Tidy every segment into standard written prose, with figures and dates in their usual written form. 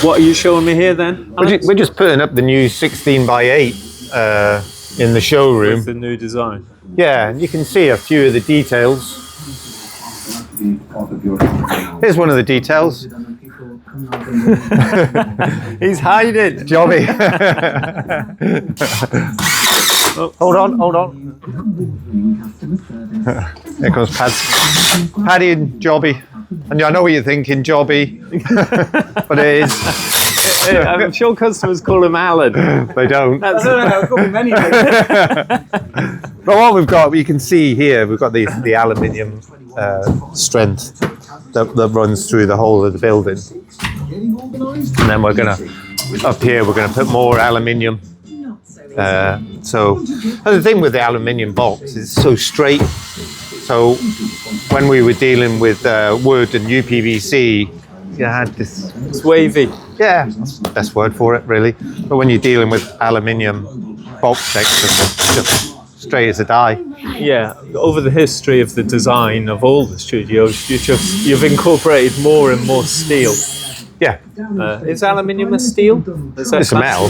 What are you showing me here then? We're just putting up the new 16x8 in the showroom. With the new design. Yeah, and you can see a few of the details. Here's one of the details. He's hiding. Jobby. Hold on. Here comes Paddy and Jobby. And I know what you're thinking, Jobby. But it is. I'm sure customers call him Alan. They don't. No, call me many names. But what we've got, you can see here, we've got the aluminium strength that runs through the whole of the building. And then we're going to, up here, we're going to put more aluminium. So the thing with the aluminium box is so straight. So when we were dealing with wood and UPVC, you had this. It's wavy. Yeah, that's the best word for it, really. But when you're dealing with aluminium box sections, it's just straight as a die. Yeah, over the history of the design of all the studios, you've incorporated more and more steel. Yeah. Is aluminium a steel? It's a metal.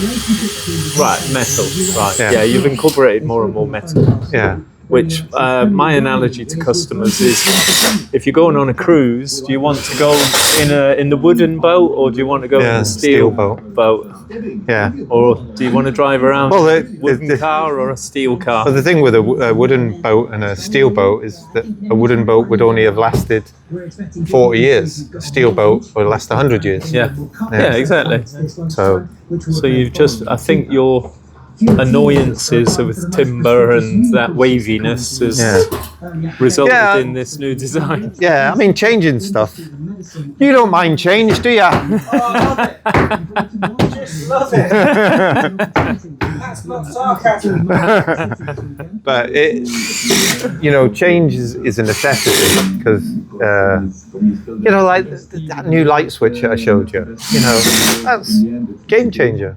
Right, metal. Right. Yeah. You've incorporated more and more metal. Yeah. Which my analogy to customers is, if you're going on a cruise, do you want to go in the wooden boat, or do you want to go in the steel boat? Yeah. Or do you want to drive around Well, wooden car or a steel car? But the thing with a wooden boat and a steel boat is that a wooden boat would only have lasted 40 years. A steel boat would last 100 years. Yeah, exactly. So you've just, I think your annoyances with timber and that waviness has resulted in this new design. Yeah, I mean, changing stuff. You don't mind change, do you? Oh, I love it. Just love it. That's not sarcasm. But change is a necessity because like that new light switch that I showed you. That's game changer.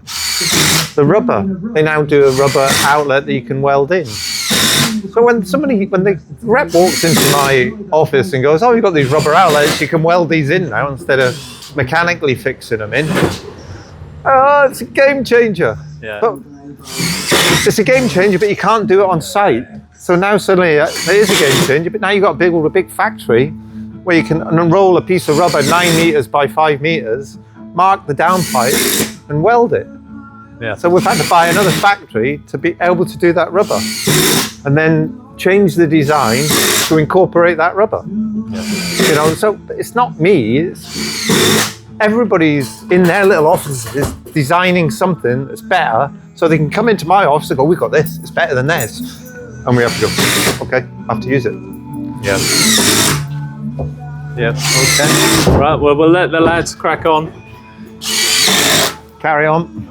The rubber, they now do a rubber outlet that you can weld in. So when the rep walks into my office and goes, "Oh, you've got these rubber outlets, you can weld these in now instead of mechanically fixing them in." Oh, it's a game changer. Yeah. But it's a game changer, but you can't do it on site. So now suddenly it is a game changer, but now you've got to build a big factory where you can unroll a piece of rubber 9 meters by 5 meters, mark the downpipe, and weld it. Yeah. So we've had to buy another factory to be able to do that rubber, and then change the design to incorporate that rubber. Yeah. So it's not me. It's everybody's in their little offices designing something that's better, so they can come into my office and go, "We've got this. It's better than this," and we have to go, "Okay, I have to use it." Yeah. Yeah. Okay. Right. Well, we'll let the lads crack on. Carry on.